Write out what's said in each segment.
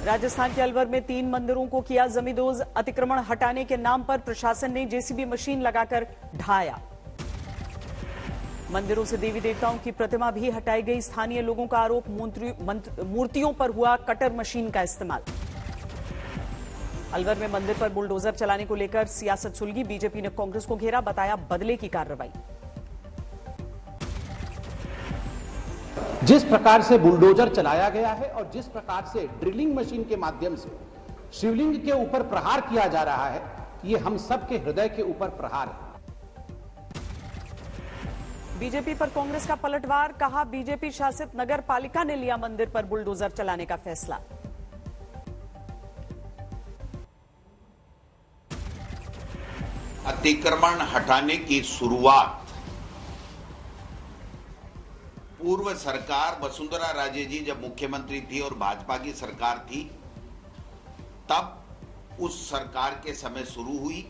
राजस्थान के अलवर में 3 मंदिरों को किया जमींदोज। अतिक्रमण हटाने के नाम पर प्रशासन ने जेसीबी मशीन लगाकर ढाया। मंदिरों से देवी देवताओं की प्रतिमा भी हटाई गई। स्थानीय लोगों का आरोप मूर्तियों पर हुआ कटर मशीन का इस्तेमाल। अलवर में मंदिर पर बुलडोजर चलाने को लेकर सियासत सुलगी। बीजेपी ने कांग्रेस को घेरा, बताया बदले की कार्रवाई। जिस प्रकार से बुलडोजर चलाया गया है और जिस प्रकार से ड्रिलिंग मशीन के माध्यम से शिवलिंग के ऊपर प्रहार किया जा रहा है, ये हम सबके हृदय के ऊपर प्रहार है। बीजेपी पर कांग्रेस का पलटवार, कहा बीजेपी शासित नगर पालिका ने लिया मंदिर पर बुलडोजर चलाने का फैसला। अतिक्रमण हटाने की शुरुआत पूर्व सरकार वसुंधरा राजे जी जब मुख्यमंत्री थी और भाजपा की सरकार थी, तब उस सरकार के समय शुरू हुई।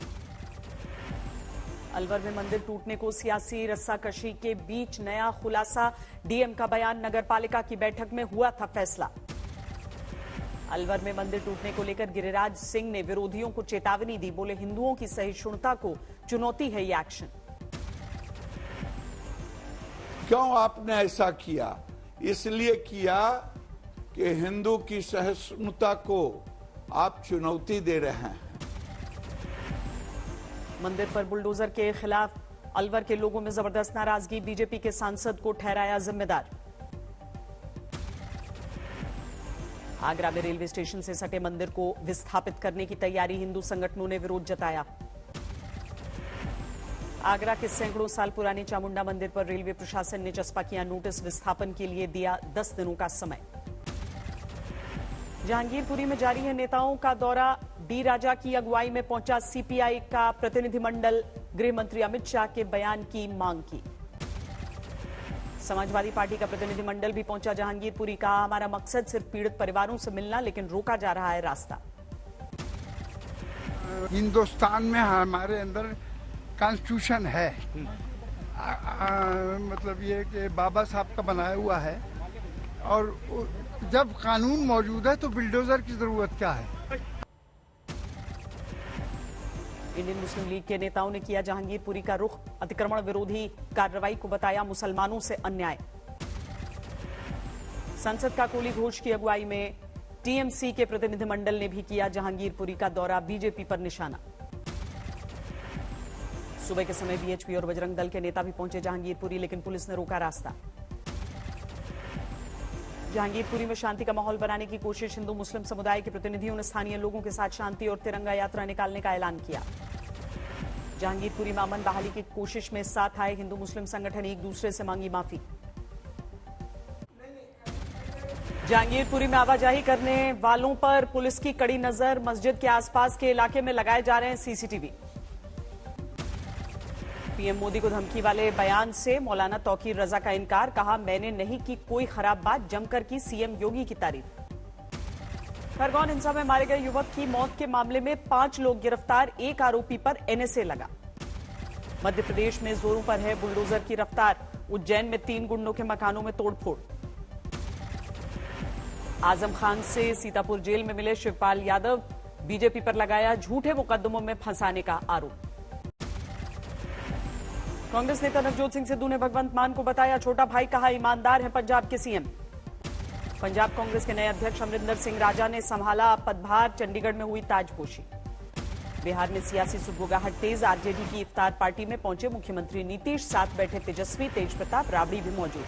अलवर में मंदिर टूटने को सियासी रस्साकशी के बीच नया खुलासा। डीएम का बयान, नगरपालिका की बैठक में हुआ था फैसला। अलवर में मंदिर टूटने को लेकर गिरिराज सिंह ने विरोधियों को चेतावनी दी। बोले हिंदुओं की सहिष्णुता को चुनौती है ये एक्शन। क्यों आपने ऐसा किया? इसलिए किया कि हिंदू की सहिष्णुता को आप चुनौती दे रहे हैं। मंदिर पर बुलडोजर के खिलाफ अलवर के लोगों में जबरदस्त नाराजगी। बीजेपी के सांसद को ठहराया जिम्मेदार। आगरा में रेलवे स्टेशन से सटे मंदिर को विस्थापित करने की तैयारी, हिंदू संगठनों ने विरोध जताया। आगरा के सैकड़ों साल पुराने चामुंडा मंदिर पर रेलवे प्रशासन ने चस्पा किया नोटिस। विस्थापन के लिए दिया 10 दिनों का समय। जहांगीरपुरी में जारी है नेताओं का दौरा। डी राजा की अगुवाई में पहुंचा सीपीआई का प्रतिनिधिमंडल। गृह मंत्री अमित शाह के बयान की मांग की। समाजवादी पार्टी का प्रतिनिधिमंडल भी पहुंचा जहांगीरपुरी। कहा हमारा मकसद सिर्फ पीड़ित परिवारों से मिलना, लेकिन रोका जा रहा है रास्ता। हिंदुस्तान में हमारे अंदर कॉन्स्टिट्यूशन है, मतलब ये कि बाबा साहब का बनाया हुआ है, और जब कानून मौजूद है तो बिल्डोजर की जरूरत क्या है। इंडियन मुस्लिम लीग के नेताओं ने किया जहांगीरपुरी का रुख। अतिक्रमण विरोधी कार्रवाई को बताया मुसलमानों से अन्याय। संसद काकोली घोष की अगुवाई में टीएमसी के प्रतिनिधिमंडल ने भी किया जहांगीरपुरी का दौरा। बीजेपी पर निशाना। सुबह के समय बीएचपी और बजरंग दल के नेता भी पहुंचे जहांगीरपुरी, लेकिन पुलिस ने रोका रास्ता। जहांगीरपुरी में शांति का माहौल बनाने की कोशिश। हिंदू मुस्लिम समुदाय के प्रतिनिधियों ने स्थानीय लोगों के साथ शांति और तिरंगा यात्रा निकालने का ऐलान किया। जहांगीरपुरी में अमन बहाली की कोशिश में साथ आए हिंदू मुस्लिम संगठन, एक दूसरे से मांगी माफी। जहांगीरपुरी में आवाजाही करने वालों पर पुलिस की कड़ी नजर। मस्जिद के आसपास के इलाके में लगाए जा रहे हैं सीसीटीवी। पीएम मोदी को धमकी वाले बयान से मौलाना तौकीर रजा का इनकार। कहा मैंने नहीं की कोई खराब बात, जमकर की सीएम योगी की तारीफ। खरगोन हिंसा में मारे गए युवक की मौत के मामले में 5 लोग गिरफ्तार। एक आरोपी पर एनएसए लगा। मध्य प्रदेश में जोरों पर है बुलडोजर की रफ्तार। उज्जैन में 3 गुंडों के मकानों में तोड़फोड़। आजम खान से सीतापुर जेल में मिले शिवपाल यादव। बीजेपी पर लगाया झूठे मुकदमों में फंसाने का आरोप। कांग्रेस नेता नवजोत सिंह सिद्धू ने भगवंत मान को बताया छोटा भाई। कहा ईमानदार हैं पंजाब के सीएम। पंजाब कांग्रेस के नए अध्यक्ष अमरिंदर सिंह राजा ने संभाला पदभार। चंडीगढ़ में हुई ताजपोशी। बिहार में सियासी सुगबुगाहट तेज। आरजेडी की इफ्तार पार्टी में पहुंचे मुख्यमंत्री नीतीश। साथ बैठे तेजस्वी, तेज प्रताप, राबड़ी भी मौजूद।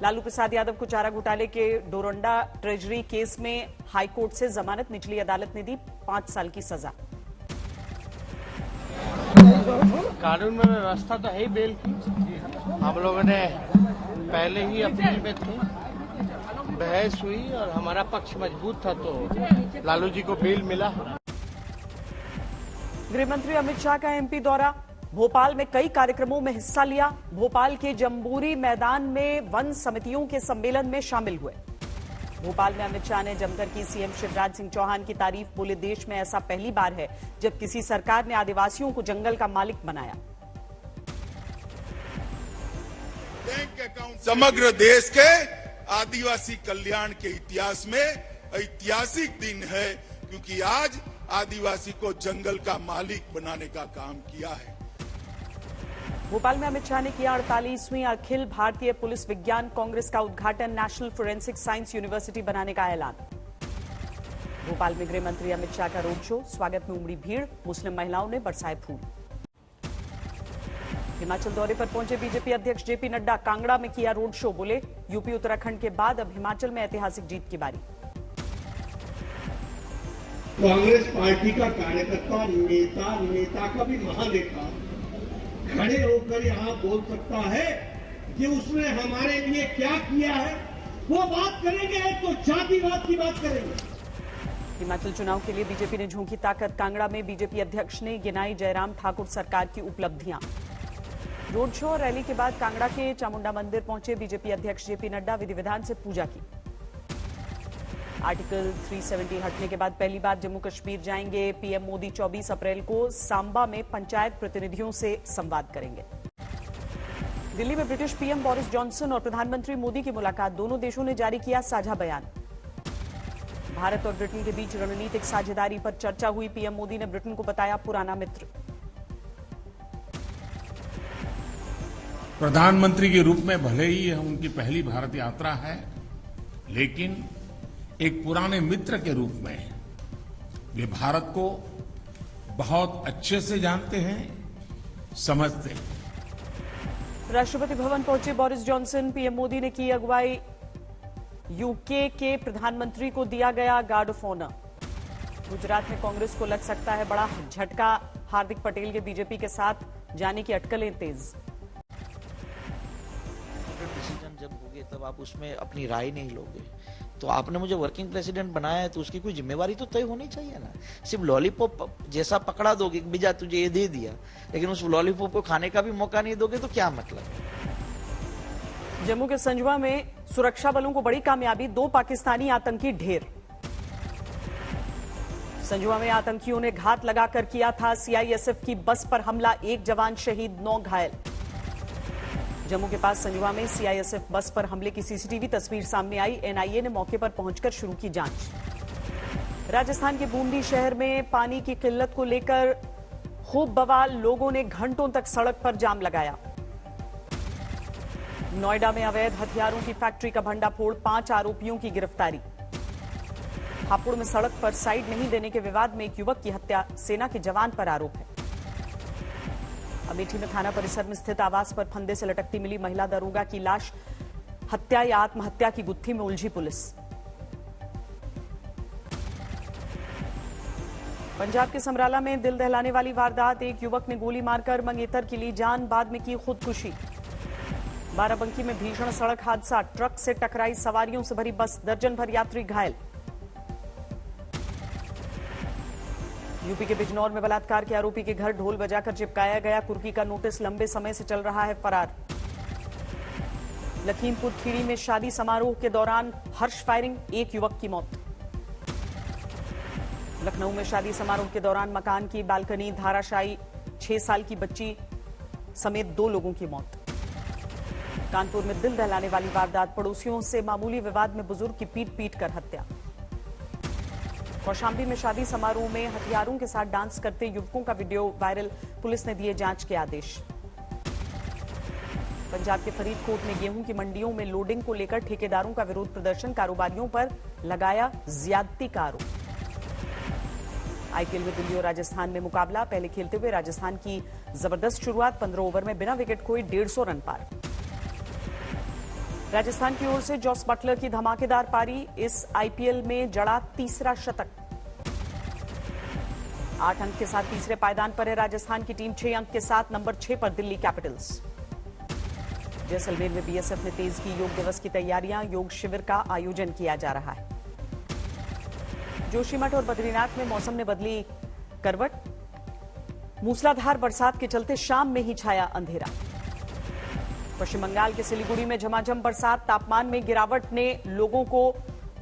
लालू प्रसाद यादव को चारा घोटाले के डोरंडा ट्रेजरी केस में हाईकोर्ट से जमानत। निचली अदालत ने दी 5 साल की सजा। कानून में व्यवस्था तो है ही बेल की। हम लोगों ने पहले ही अपील में थे, बहस हुई और हमारा पक्ष मजबूत था तो लालू जी को बेल मिला। गृहमंत्री अमित शाह का एमपी दौरा। भोपाल में कई कार्यक्रमों में हिस्सा लिया। भोपाल के जम्बूरी मैदान में वन समितियों के सम्मेलन में शामिल हुए। भोपाल में अमित शाह ने जमकर की सीएम शिवराज सिंह चौहान की तारीफ। बोले देश में ऐसा पहली बार है जब किसी सरकार ने आदिवासियों को जंगल का मालिक बनाया। समग्र देश के आदिवासी कल्याण के इतिहास में ऐतिहासिक दिन है, क्योंकि आज आदिवासी को जंगल का मालिक बनाने का काम किया है। भोपाल में अमित शाह ने किया 48वीं अखिल भारतीय पुलिस विज्ञान कांग्रेस का उद्घाटन। नेशनल फोरेंसिक साइंस यूनिवर्सिटी बनाने का ऐलान। भोपाल में गृह मंत्री अमित शाह का रोड शो, स्वागत में उमड़ी भीड़, मुस्लिम महिलाओं ने बरसाए फूल। हिमाचल दौरे पर पहुंचे बीजेपी अध्यक्ष जेपी नड्डा, कांगड़ा में किया रोड शो, बोले यूपी उत्तराखंड के बाद अब हिमाचल में ऐतिहासिक जीत की बारी। कांग्रेस पार्टी का कार्यकर्ता, नेता का भी महानेता खड़े होकर यहाँ बोल सकता है कि उसने हमारे लिए क्या किया है, वो बात करेंगे तो जातिवाद की बात करेंगे। हिमाचल चुनाव के लिए बीजेपी ने झोंकी ताकत, कांगड़ा में बीजेपी अध्यक्ष ने गिनाई जयराम ठाकुर सरकार की उपलब्धियां। रोड शो और रैली के बाद कांगड़ा के चामुंडा मंदिर पहुंचे बीजेपी अध्यक्ष जेपी नड्डा, विधि विधान से पूजा की। आर्टिकल 370 हटने के बाद पहली बार जम्मू कश्मीर जाएंगे पीएम मोदी। 24 अप्रैल को सांबा में पंचायत प्रतिनिधियों से संवाद करेंगे। दिल्ली में ब्रिटिश पीएम बोरिस जॉनसन और प्रधानमंत्री मोदी की मुलाकात, दोनों देशों ने जारी किया साझा बयान। भारत और ब्रिटेन के बीच रणनीतिक साझेदारी पर चर्चा हुई, पीएम मोदी ने ब्रिटेन को बताया पुराना मित्र। प्रधानमंत्री के रूप में भले ही यह उनकी पहली भारत यात्रा है, लेकिन एक पुराने मित्र के रूप में वे भारत को बहुत अच्छे से जानते हैं, समझते हैं। राष्ट्रपति भवन पहुंचे बोरिस जॉनसन, पीएम मोदी ने की अगुवाई। यूके के प्रधानमंत्री को दिया गया गार्ड ऑफ ऑनर। गुजरात में कांग्रेस को लग सकता है बड़ा झटका, हार्दिक पटेल के बीजेपी के साथ जाने की अटकलें तेज। डिसीजन जब होगे तब आप उसमें अपनी राय नहीं लोगे, तो आपने मुझे वर्किंग प्रेसिडेंट बनाया है तो उसकी कोई जिम्मेवारी तो तय होनी चाहिए ना। सिर्फ लॉलीपॉप जैसा पकड़ा दोगे, बीजा तुझे ये दे दिया, लेकिन उस लॉलीपॉप को खाने का भी मौका नहीं दोगे तो क्या मतलब है। जम्मू के संजवा में सुरक्षा बलों को बड़ी कामयाबी, 2 पाकिस्तानी आतंकी ढेर। संजवा में आतंकियों ने घात लगाकर किया था सीआईएसएफ की बस पर हमला, 1 जवान शहीद, 9 घायल। जम्मू के पास संजवा में सीआईएसएफ बस पर हमले की सीसीटीवी तस्वीर सामने आई, एनआईए ने मौके पर पहुंचकर शुरू की जांच। राजस्थान के बूंदी शहर में पानी की किल्लत को लेकर खूब बवाल, लोगों ने घंटों तक सड़क पर जाम लगाया। नोएडा में अवैध हथियारों की फैक्ट्री का भंडाफोड़, 5 आरोपियों की गिरफ्तारी। हापुड़ में सड़क पर साइड नहीं देने के विवाद में एक युवक की हत्या, सेना के जवान पर आरोप है। अमेठी में थाना परिसर में स्थित आवास पर फंदे से लटकती मिली महिला दरोगा की लाश, हत्या या आत्महत्या की गुत्थी में उलझी पुलिस। पंजाब के समराला में दिल दहलाने वाली वारदात, एक युवक ने गोली मारकर मंगेतर की ली जान, बाद में की खुदकुशी। बाराबंकी में भीषण सड़क हादसा, ट्रक से टकराई सवारियों से भरी बस, दर्जन भर यात्री घायल। यूपी के बिजनौर में बलात्कार के आरोपी के घर ढोल बजाकर चिपकाया गया, कुर्की का नोटिस, लंबे समय से चल रहा है फरार। लखीमपुर खीरी में शादी समारोह के दौरान हर्ष फायरिंग, 1 युवक की मौत। लखनऊ में शादी समारोह के दौरान मकान की बालकनी धाराशायी, 6 साल की बच्ची समेत 2 लोगों की मौत। कानपुर में दिल दहलाने वाली वारदात, पड़ोसियों से मामूली विवाद में बुजुर्ग की पीट कर हत्या। कौशाम्बी में शादी समारोह में हथियारों के साथ डांस करते युवकों का वीडियो वायरल, पुलिस ने दिए जांच के आदेश। पंजाब के फरीदकोट में गेहूं की मंडियों में लोडिंग को लेकर ठेकेदारों का विरोध प्रदर्शन, कारोबारियों पर लगाया ज्यादती का आरोप। आईपीएल में दिल्ली और राजस्थान में मुकाबला, पहले खेलते हुए राजस्थान की जबरदस्त शुरुआत, 15 ओवर में बिना विकेट खोए 150 रन पार। राजस्थान की ओर से जॉस बटलर की धमाकेदार पारी, इस आईपीएल में जड़ा तीसरा शतक। 8 अंक के साथ तीसरे पायदान पर है राजस्थान की टीम, 6 अंक के साथ नंबर 6 पर दिल्ली कैपिटल्स। जैसलमेर में बीएसएफ ने तेज की योग दिवस की तैयारियां, योग शिविर का आयोजन किया जा रहा है। जोशीमठ और बद्रीनाथ में मौसम ने बदली करवट, मूसलाधार बरसात के चलते शाम में ही छाया अंधेरा। पश्चिम बंगाल के सिलीगुड़ी में झमाझम बरसात, तापमान में गिरावट ने लोगों को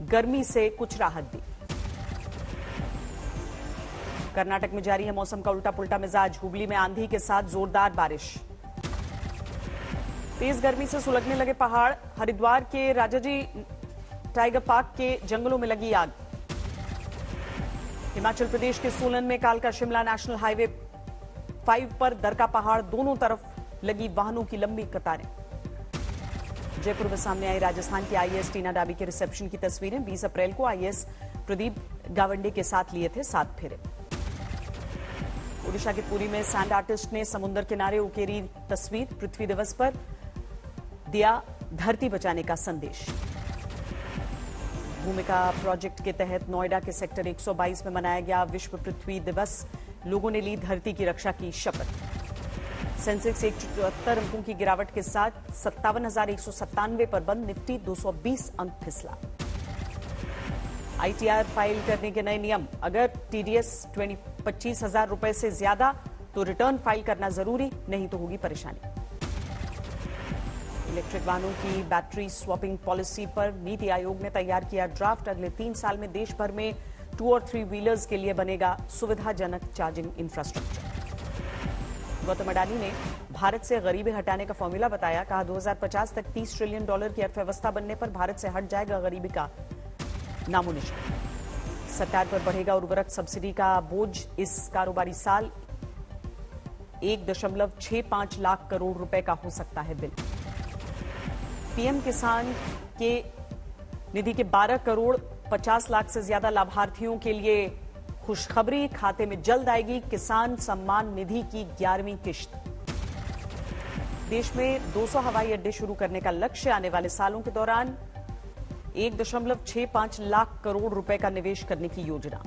गर्मी से कुछ राहत दी। कर्नाटक में जारी है मौसम का उल्टा पुल्टा मिजाज, हुगली में आंधी के साथ जोरदार बारिश। तेज गर्मी से सुलगने लगे पहाड़, हरिद्वार के राजाजी टाइगर पार्क के जंगलों में लगी आग। हिमाचल प्रदेश के सोलन में कालका शिमला नेशनल हाईवे 5 पर दरका पहाड़ दोनों तरफ लगी वाहनों की लंबी कतारें। जयपुर में सामने आई राजस्थान की आईएएस टीना डाबी के रिसेप्शन की तस्वीरें। 20 अप्रैल को आईएएस प्रदीप गावंडे के साथ लिए थे 7 फेरे। ओडिशा के पुरी में सैंड आर्टिस्ट ने समुद्र किनारे उकेरी तस्वीर। पृथ्वी दिवस पर दिया धरती बचाने का संदेश। भूमिका प्रोजेक्ट के तहत नोएडा के सेक्टर 122 में मनाया गया विश्व पृथ्वी दिवस। लोगों ने ली धरती की रक्षा की शपथ। सेंसेक्स 174 अंकों की गिरावट के साथ 57,197 पर बंद। निफ्टी 220 अंक फिसला। आईटीआर फाइल करने के नए नियम। अगर टीडीएस 25,000 रुपए से ज्यादा तो रिटर्न फाइल करना जरूरी, नहीं तो होगी परेशानी। इलेक्ट्रिक वाहनों की बैटरी स्वैपिंग पॉलिसी पर नीति आयोग ने तैयार किया ड्राफ्ट। अगले 3 साल में देश भर में 2 और 3 व्हीलर्स के लिए बनेगा सुविधाजनक चार्जिंग इंफ्रास्ट्रक्चर। गौतम अडानी ने भारत से गरीबी हटाने का फॉर्मूला बताया। कहा 2050 तक $30 ट्रिलियन की अर्थव्यवस्था बनने पर भारत से हट जाएगा गरीबी का नामोनिशान। सरकार पर बढ़ेगा उर्वरक सब्सिडी का बोझ। इस कारोबारी साल 1.65 लाख करोड़ रुपए का हो सकता है बिल। पीएम किसान के निधि के 12 करोड़ 50 लाख से ज्यादा लाभार्थियों के लिए खुशखबरी। खाते में जल्द आएगी किसान सम्मान निधि की 11वीं किश्त। देश में 200 हवाई अड्डे शुरू करने का लक्ष्य। आने वाले सालों के दौरान 1.65 लाख करोड़ रुपए का निवेश करने की योजना।